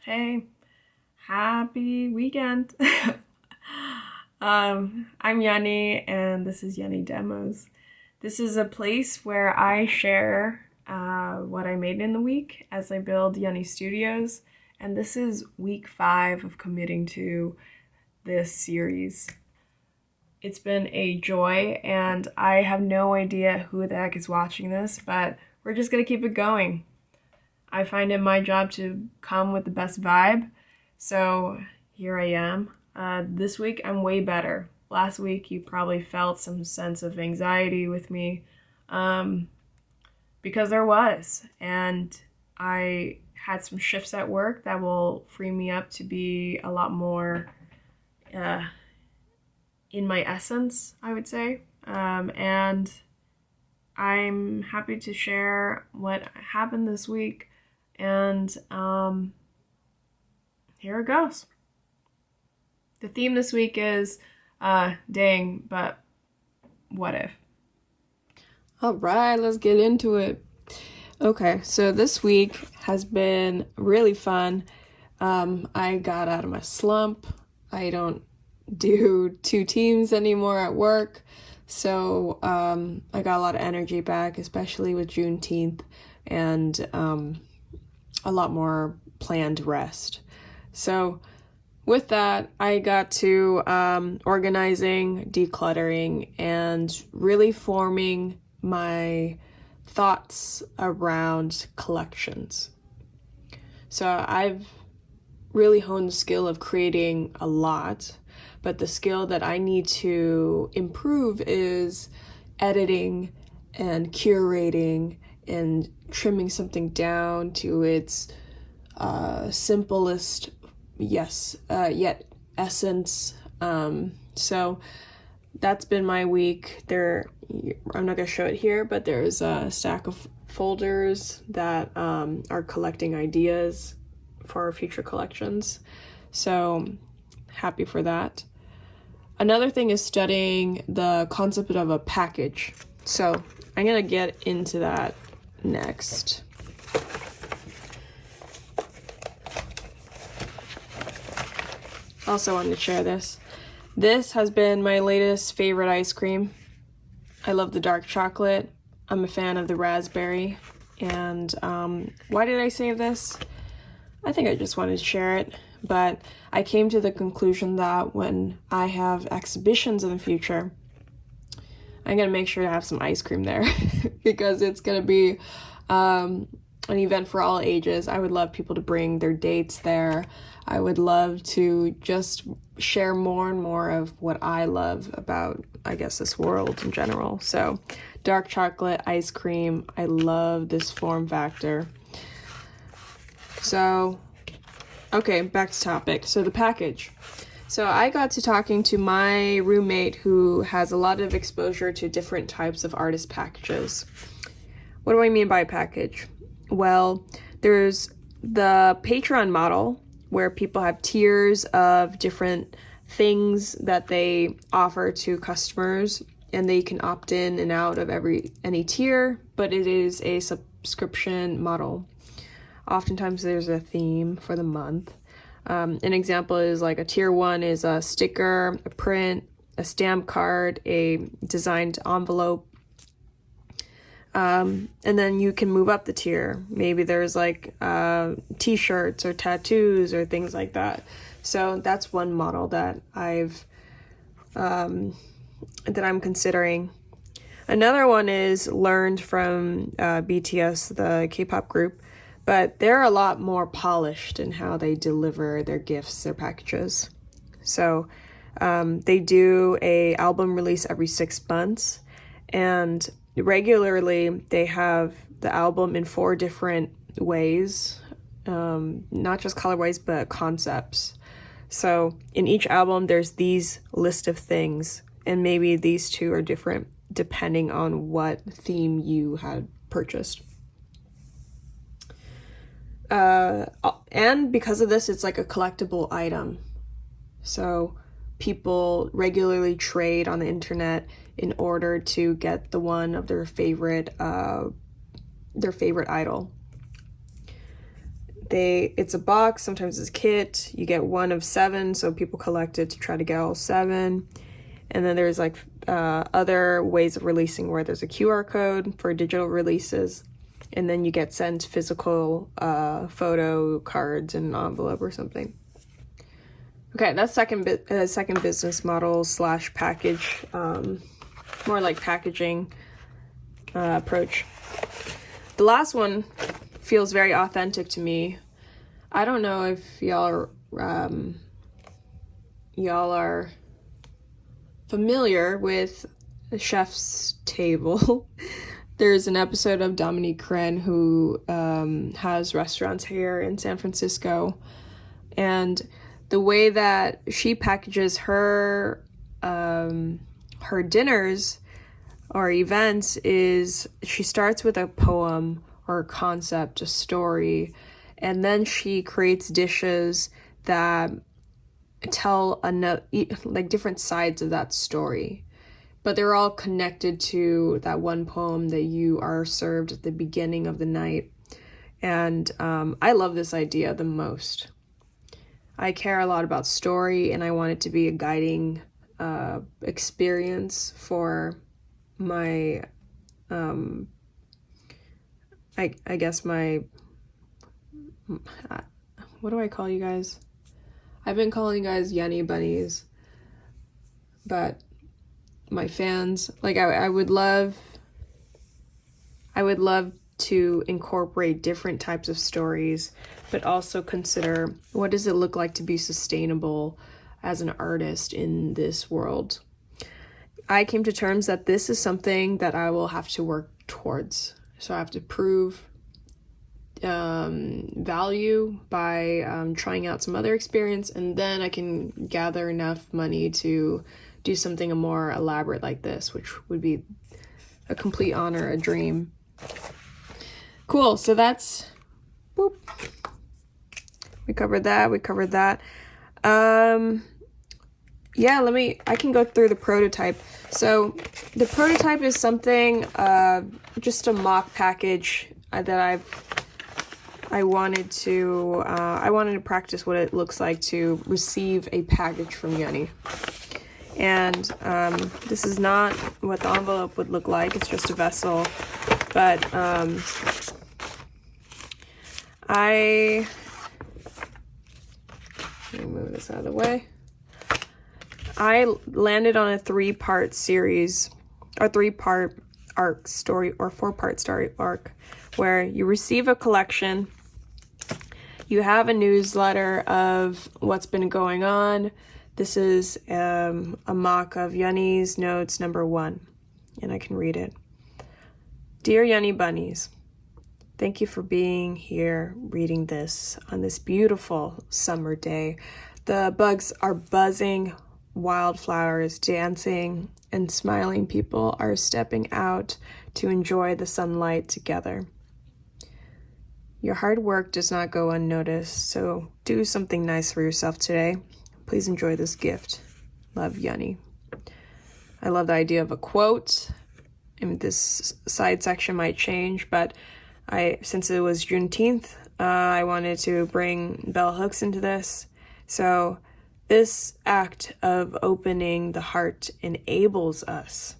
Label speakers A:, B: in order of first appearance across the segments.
A: Hey, happy weekend. I'm Yunny and this is Yunny Demos. This is a place where I share what I made in the week as I build YUNNY Studios, and this is week 5 of committing to this series. It's been a joy, and I have no idea who the heck is watching this, but we're just gonna keep it going. I find it my job to come with the best vibe, so here I am. This week I'm way better. Last week you probably felt some sense of anxiety with me, because there was, and I had some shifts at work that will free me up to be a lot more in my essence, I would say. And I'm happy to share what happened this week. And here it goes. The theme this week is dang, but what if?
B: All right, let's get into it. Okay, so this week has been really fun. I got out of my slump. I don't do 2 teams anymore at work. So I got a lot of energy back, especially with Juneteenth, and a lot more planned rest. So with that, I got to organizing, decluttering, and really forming my thoughts around collections. So I've really honed the skill of creating a lot, but the skill that I need to improve is editing and curating and trimming something down to its simplest, yet essence. So that's been my week. I'm not gonna show it here, but there's a stack of folders that are collecting ideas for future collections. So happy for that. Another thing is studying the concept of a package. So I'm gonna get into that next. Also wanted to share this. This has been my latest favorite ice cream. I love the dark chocolate. I'm a fan of the raspberry. And why did I save this? I think I just wanted to share it. But I came to the conclusion that when I have exhibitions in the future, I'm going to make sure to have some ice cream there because it's going to be an event for all ages. I would love people to bring their dates there. I would love to just share more and more of what I love about, I guess, this world in general. So dark chocolate, ice cream, I love this form factor. So, okay, back to topic. So the package. So I got to talking to my roommate who has a lot of exposure to different types of artist packages. What do I mean by package? Well, there's the Patreon model where people have tiers of different things that they offer to customers, and they can opt in and out of any tier, but it is a subscription model. Oftentimes there's a theme for the month. An example is like a tier 1 is a sticker, a print, a stamp card, a designed envelope. And then you can move up the tier. Maybe there's like t-shirts or tattoos or things like that. So that's one model that I'm considering. Another one is learned from BTS, the K-pop group, but they're a lot more polished in how they deliver their gifts, their packages. So they do a album release every 6 months, and regularly they have the album in 4 different ways, not just colorways, but concepts. So in each album, there's these list of things, and maybe these 2 are different depending on what theme you had purchased. And because of this, it's like a collectible item. So people regularly trade on the internet in order to get the one of their favorite idol. it's a box, sometimes it's a kit. You get one of 7, so people collect it to try to get all 7. And then there's like other ways of releasing where there's a QR code for digital releases, and then you get sent physical photo cards in an envelope or something. Okay, that's second business model / package, more like packaging approach. The last one feels very authentic to me. I don't know if y'all are familiar with the Chef's Table. There's an episode of Dominique Crenn who has restaurants here in San Francisco, and the way that she packages her dinners or events is she starts with a poem or a concept, a story, and then she creates dishes that tell like different sides of that story, but they're all connected to that one poem that you are served at the beginning of the night. And I love this idea the most. I care a lot about story, and I want it to be a guiding experience for my I guess my what do I call you guys? I've been calling you guys Yunny bunnies, but my fans, like I would love to incorporate different types of stories, but also consider what does it look like to be sustainable as an artist in this world. I came to terms that this is something that I will have to work towards. So I have to prove value by trying out some other experience, and then I can gather enough money to do something more elaborate like this, which would be a complete honor, a dream. Cool, so that's, whoop. We covered that. Yeah, I can go through the prototype. So the prototype is something, just a mock package that I wanted to practice what it looks like to receive a package from Yunny. And this is not what the envelope would look like, it's just a vessel. But let me move this out of the way. I landed on a 3-part series, or 3-part arc story, or 4-part story arc, where you receive a collection, you have a newsletter of what's been going on. This is a mock of Yunny's notes number 1, and I can read it. Dear Yunny Bunnies, thank you for being here reading this on this beautiful summer day. The bugs are buzzing, wildflowers dancing, and smiling people are stepping out to enjoy the sunlight together. Your hard work does not go unnoticed, so do something nice for yourself today. Please enjoy this gift. Love, Yunny. I love the idea of a quote. And this side section might change, but since it was Juneteenth, I wanted to bring bell hooks into this. So this act of opening the heart enables us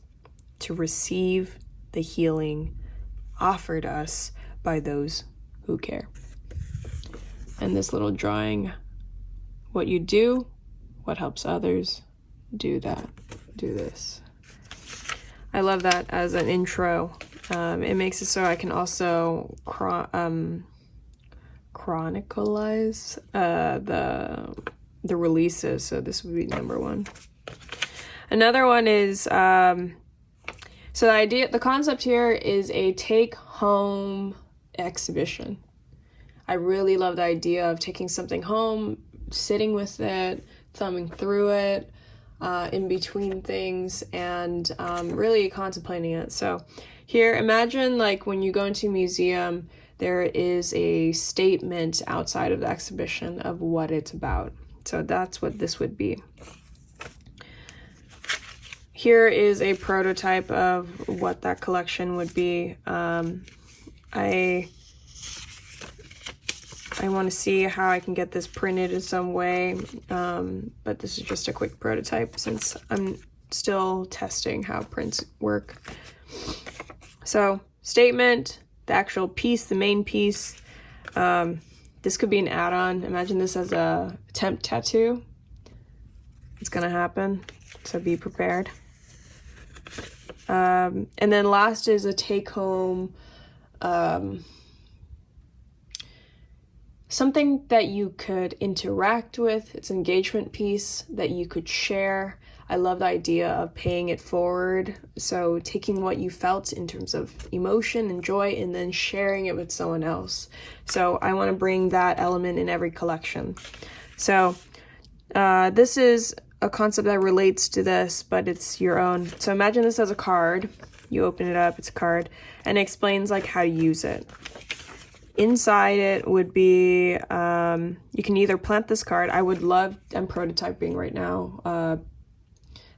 B: to receive the healing offered us by those who care. And this little drawing, what you do, what helps others, do that, do this. I love that as an intro. It makes it so I can also chronicleize the releases. So this would be number 1. Another one is, so the concept here is a take-home exhibition. I really love the idea of taking something home, sitting with it, thumbing through it, in between things, and really contemplating it. So here, imagine like when you go into a museum, there is a statement outside of the exhibition of what it's about. So that's what this would be. Here is a prototype of what that collection would be. I I want to see how I can get this printed in some way, but this is just a quick prototype since I'm still testing how prints work. So, statement, the actual piece, the main piece. This could be an add-on. Imagine this as a temp tattoo. It's gonna happen, so be prepared. And then last is a take-home, something that you could interact with. It's an engagement piece that you could share. I love the idea of paying it forward. So taking what you felt in terms of emotion and joy and then sharing it with someone else. So I want to bring that element in every collection. So this is a concept that relates to this, but it's your own. So imagine this as a card. You open it up, it's a card, and it explains like how to use it. Inside it would be, you can either plant this card. I'm prototyping right now,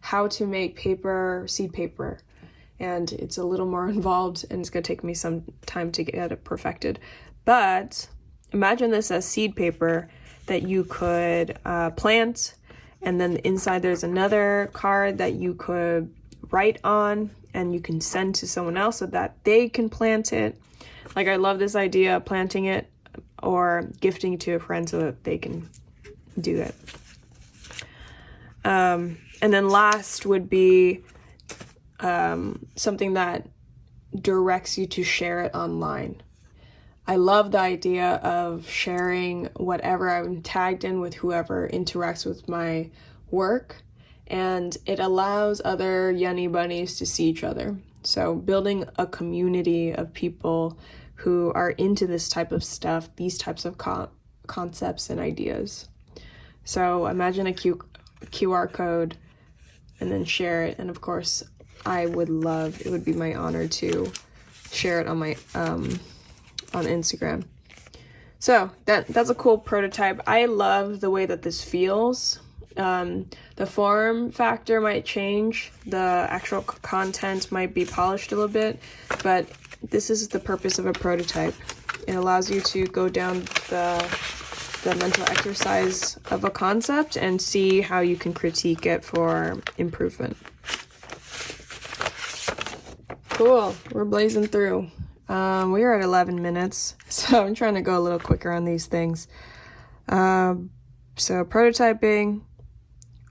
B: how to make seed paper. And it's a little more involved and it's gonna take me some time to get it perfected. But imagine this as seed paper that you could plant, and then inside there's another card that you could write on and you can send to someone else so that they can plant it. Like, I love this idea of planting it or gifting it to a friend so that they can do it. And then last would be something that directs you to share it online. I love the idea of sharing whatever I'm tagged in with whoever interacts with my work, and it allows other Yunny bunnies to see each other. So building a community of people who are into this type of stuff, these types of concepts and ideas. So imagine a QR code and then share it. And of course, it would be my honor to share it on my on Instagram. So that's a cool prototype. I love the way that this feels. The form factor might change, the actual content might be polished a little bit, but this is the purpose of a prototype. It allows you to go down the mental exercise of a concept and see how you can critique it for improvement. Cool, we're blazing through. We are at 11 minutes, so I'm trying to go a little quicker on these things. So prototyping.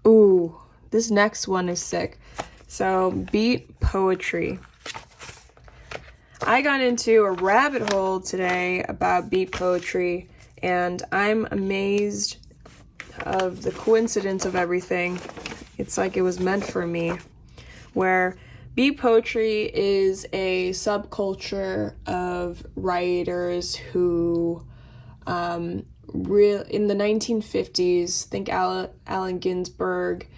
B: Ooh, this next one is sick. So beat poetry. I got into a rabbit hole today about beat poetry, and I'm amazed of the coincidence of everything. It's like it was meant for me, where beat poetry is a subculture of writers who in the 1950s, think Allen Ginsberg,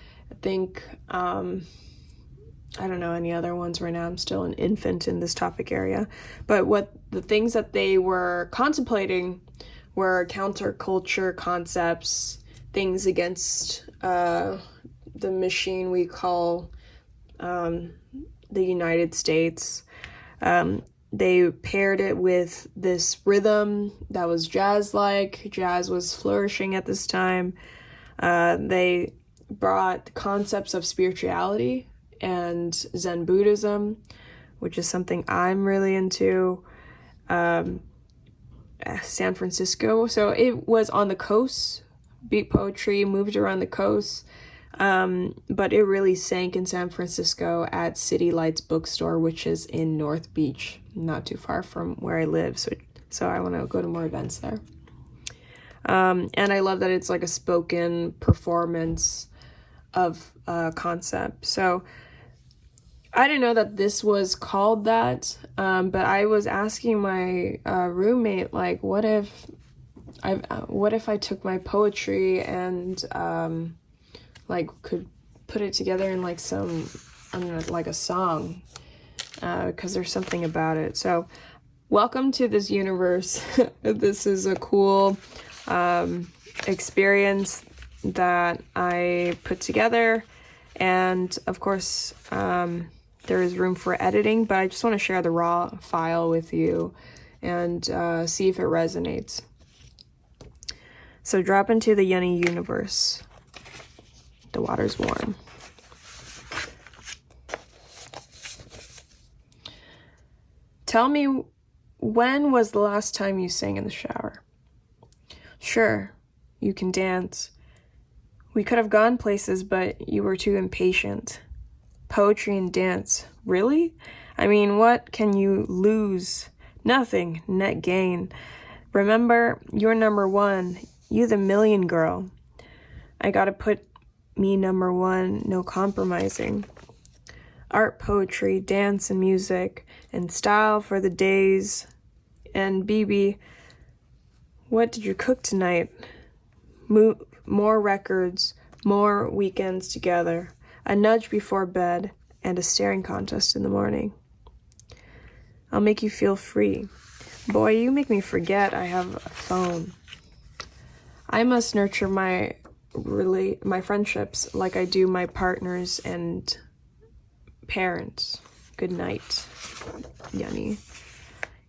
B: think I don't know any other ones right now. I'm still an infant in this topic area. But the things that they were contemplating were counterculture concepts, things against the machine we call the United States. They paired it with this rhythm that was jazz-like. Jazz was flourishing at this time. They brought concepts of spirituality and Zen Buddhism, which is something I'm really into. San Francisco. So it was on the coast. Beat poetry moved around the coast. But it really sank in San Francisco at City Lights Bookstore, which is in North Beach, not too far from where I live. So I want to go to more events there. And I love that it's like a spoken performance of a concept. So I didn't know that this was called that, but I was asking my roommate, like, what if I took my poetry and like could put it together in like some, I don't know, like a song, because there's something about it. So welcome to this universe. This is a cool experience that I put together, and of course there is room for editing, but I just want to share the raw file with you and see if it resonates. So drop into the Yunny universe. The water's warm. Tell me, when was the last time you sang in the shower? Sure, you can dance. We could have gone places, but you were too impatient. Poetry and dance, really? I mean, what can you lose? Nothing, net gain. Remember, you're number one. You the million girl. I gotta put me number one, no compromising. Art, poetry, dance, and music, and style for the days. And BB, what did you cook tonight? More records, more weekends together, a nudge before bed, and a staring contest in the morning. I'll make you feel free. Boy, you make me forget I have a phone. I must nurture my friendships like I do my partners and parents. Good night, Yunny.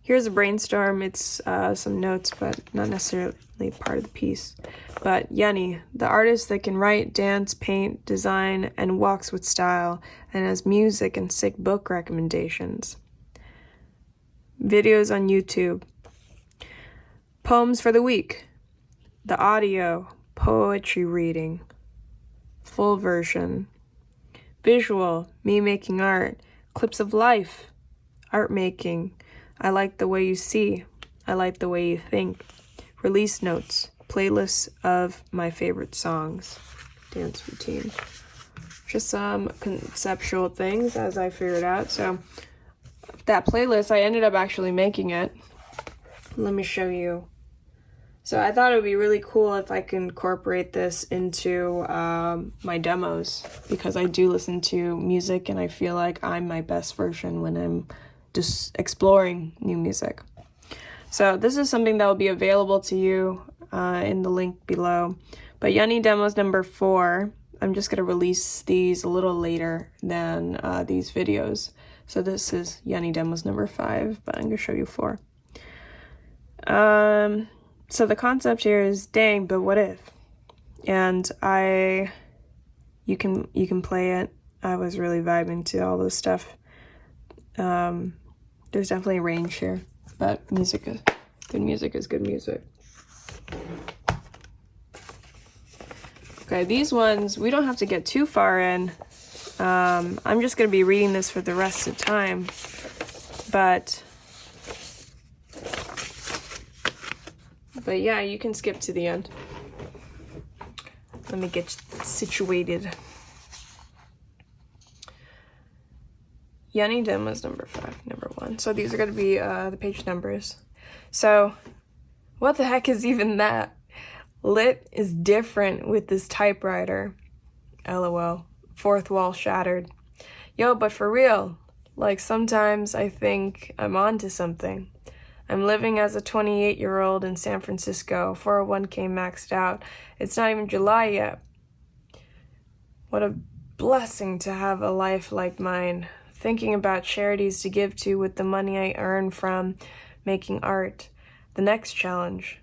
B: Here's a brainstorm. It's some notes, but not necessarily part of the piece. But Yunny, the artist that can write, dance, paint, design, and walks with style, and has music and sick book recommendations. Videos on YouTube. Poems for the week. The audio, poetry reading. Full version. Visual, me making art. Clips of life. Art making. I like the way you see. I like the way you think. Release notes. Playlists of my favorite songs. Dance routine. Just some conceptual things as I figured out. So that playlist, I ended up actually making it. Let me show you. So I thought it would be really cool if I can incorporate this into my demos, because I do listen to music and I feel like I'm my best version when I'm just exploring new music. So this is something that will be available to you in the link below. But Yunny Demos number 4, I'm just going to release these a little later than these videos. So this is Yunny Demos number 5, but I'm going to show you 4. So the concept here is, dang, but what if? And you can play it. I was really vibing to all this stuff. There's definitely a range here, but good music is good music. Okay, these ones, we don't have to get too far in. I'm just going to be reading this for the rest of the time, but yeah, you can skip to the end. Let me get situated. Yunny Demos number 5, number 1. So these are going to be the page numbers. So what the heck is even that? Lit is different with this typewriter. LOL. Fourth wall shattered. Yo, but for real, like sometimes I think I'm onto something. I'm living as a 28-year-old in San Francisco, 401k maxed out. It's not even July yet. What a blessing to have a life like mine. Thinking about charities to give to with the money I earn from making art. The next challenge.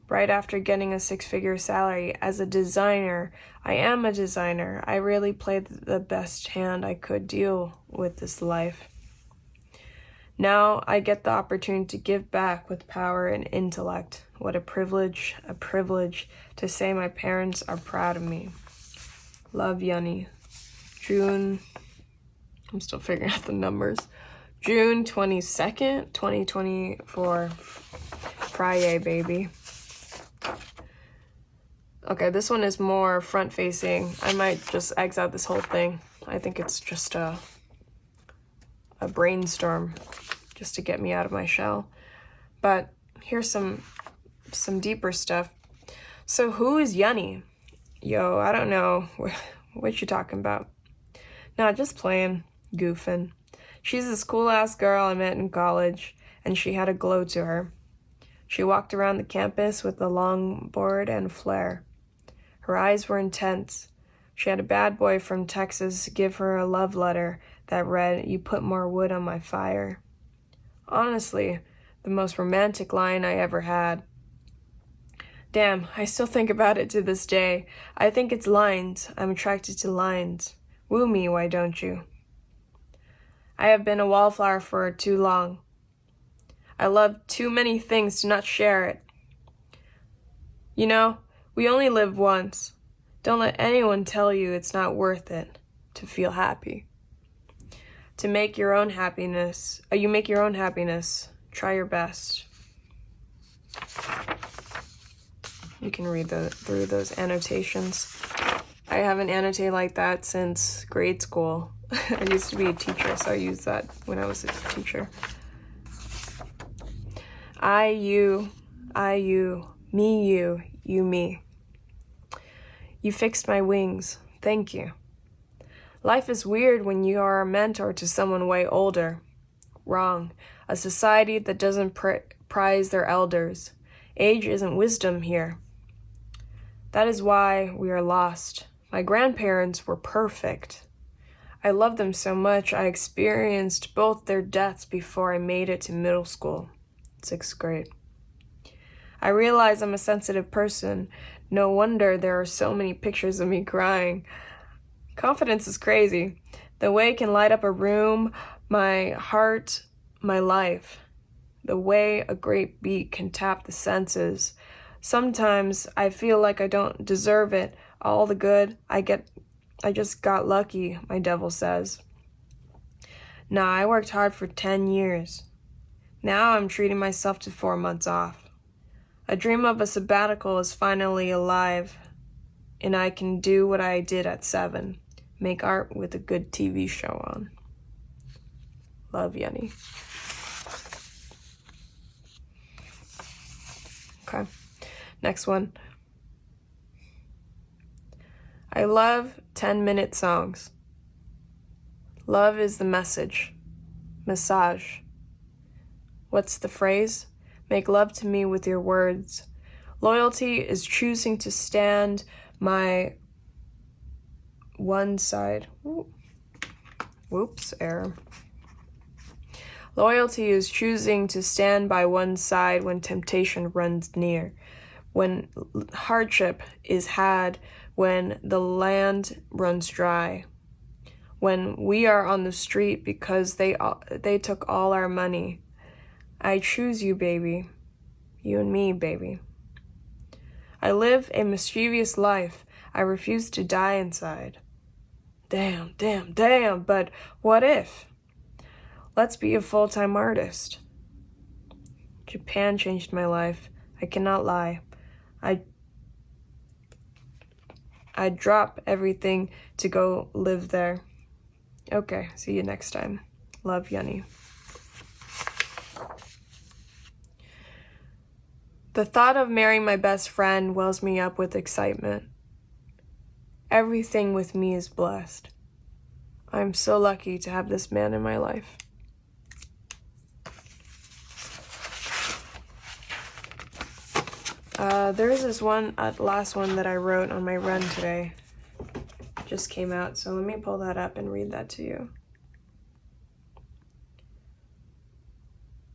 B: Right after getting a 6-figure salary as a designer, I am a designer. I really played the best hand I could deal with this life. Now I get the opportunity to give back with power and intellect. What a privilege to say my parents are proud of me. Love, Yunny. June, I'm still figuring out the numbers. June 22nd, 2024. Friday, baby. Okay, this one is more front-facing. I might just X out this whole thing. I think it's just a brainstorm just to get me out of my shell. But here's some deeper stuff. So who is Yunny? Yo, I don't know what you talking about. Nah, just playing, goofing. She's this cool-ass girl I met in college, and she had a glow to her. She walked around the campus with a longboard and flair. Her eyes were intense. She had a bad boy from Texas give her a love letter that read, "You put more wood on my fire." Honestly, the most romantic line I ever had. Damn, I still think about it to this day. I think it's lines. I'm attracted to lines. Woo me, why don't you? I have been a wallflower for too long. I love too many things to not share it. You know, we only live once. Don't let anyone tell you it's not worth it to feel happy. To make your own happiness, you make your own happiness. Try your best. You can read through those annotations. I haven't annotated like that since grade school. I used to be a teacher, so I used that when I was a teacher. I, you, me, you, me. You fixed my wings. Thank you. Life is weird when you are a mentor to someone way older. Wrong. A society that doesn't prize their elders. Age isn't wisdom here. That is why we are lost. My grandparents were perfect. I love them so much I experienced both their deaths before I made it to middle school, 6th grade. I realize I'm a sensitive person. No wonder there are so many pictures of me crying. Confidence is crazy. The way it can light up a room, my heart, my life. The way a great beat can tap the senses. Sometimes I feel like I don't deserve it. All the good I just got lucky, my devil says. Nah, I worked hard for 10 years. Now I'm treating myself to 4 months off. A dream of a sabbatical is finally alive, and I can do what I did at 7. Make art with a good TV show on. Love, Yunny. Okay, next one. I love 10-minute songs. Love is the message. Massage. What's the phrase? Make love to me with your words. Loyalty is choosing to stand my one side. Whoops, error. Loyalty is choosing to stand by one side when temptation runs near, when hardship is had, when the land runs dry, when we are on the street because they took all our money. I choose you, baby. You and me, baby. I live a mischievous life. I refuse to die inside. Damn, but what if? Let's be a full-time artist. Japan changed my life. I cannot lie. I'd drop everything to go live there. Okay, see you next time. Love, Yunny. The thought of marrying my best friend wells me up with excitement. Everything with me is blessed. I'm so lucky to have this man in my life. There's this last one that I wrote on my run today. It just came out, so let me pull that up and read that to you.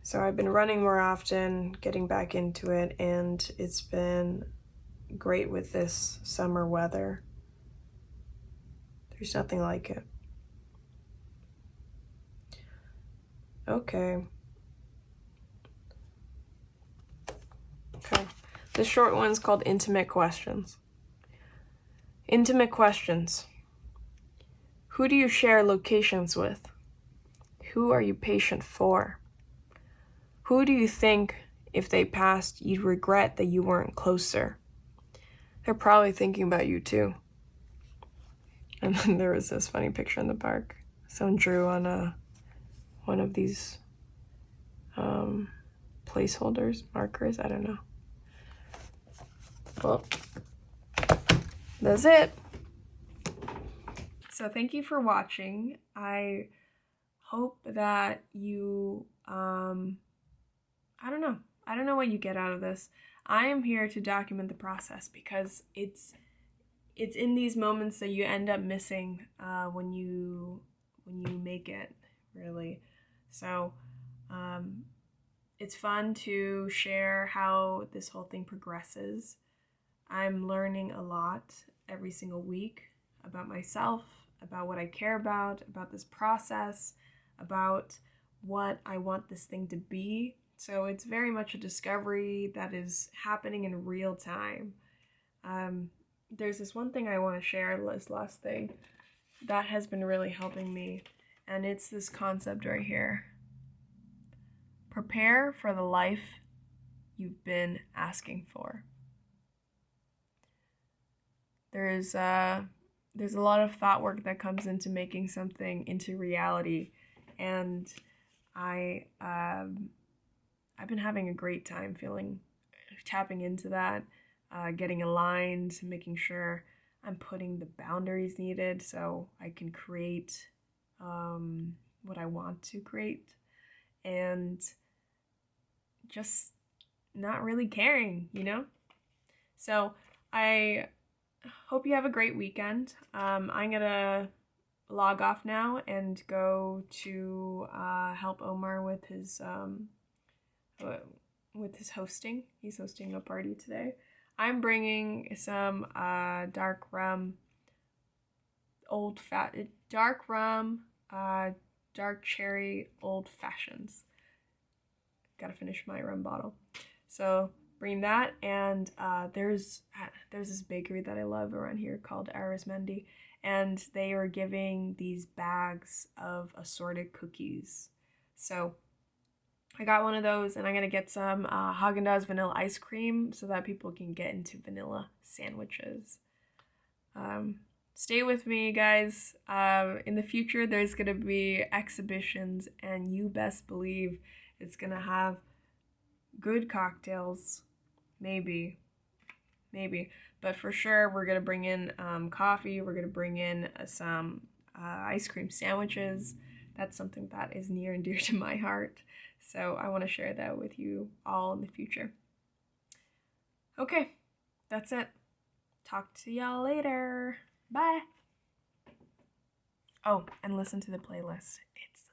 B: So I've been running more often, getting back into it, and it's been great with this summer weather. There's nothing like it. Okay. This short one's called Intimate Questions. Intimate questions. Who do you share locations with? Who are you patient for? Who do you think, if they passed, you'd regret that you weren't closer? They're probably thinking about you too. And then there was this funny picture in the park. Someone drew on one of these placeholders, markers, I don't know. Well, that's it.
A: So thank you for watching. I hope that you, I don't know what you get out of this. I am here to document the process because it's in these moments that you end up missing when you make it, really. So it's fun to share how this whole thing progresses. I'm learning a lot every single week about myself, about what I care about this process, about what I want this thing to be. So it's very much a discovery that is happening in real time. There's this one thing I want to share, this last thing, that has been really helping me, and it's this concept right here. Prepare for the life you've been asking for. There's a lot of thought work that comes into making something into reality, and I've been having a great time tapping into that, getting aligned, making sure I'm putting the boundaries needed so I can create what I want to create, and just not really caring, you know? So I hope you have a great weekend. I'm gonna log off now and go to help Omar with his hosting. He's hosting a party today. I'm bringing some dark rum, dark cherry old fashions. Gotta finish my rum bottle. So bring that, and there's this bakery that I love around here called Arismendi, and they are giving these bags of assorted cookies. So I got one of those, and I'm gonna get some Haagen-Dazs vanilla ice cream so that people can get into vanilla sandwiches. Stay with me, guys. In the future, there's gonna be exhibitions, and you best believe it's gonna have good cocktails, maybe, but for sure we're gonna bring in coffee. We're gonna bring in some ice cream sandwiches. That's something that is near and dear to my heart, so I want to share that with you all in the future. Okay, that's it. Talk to y'all later. Bye. Oh, and listen to the playlist. It's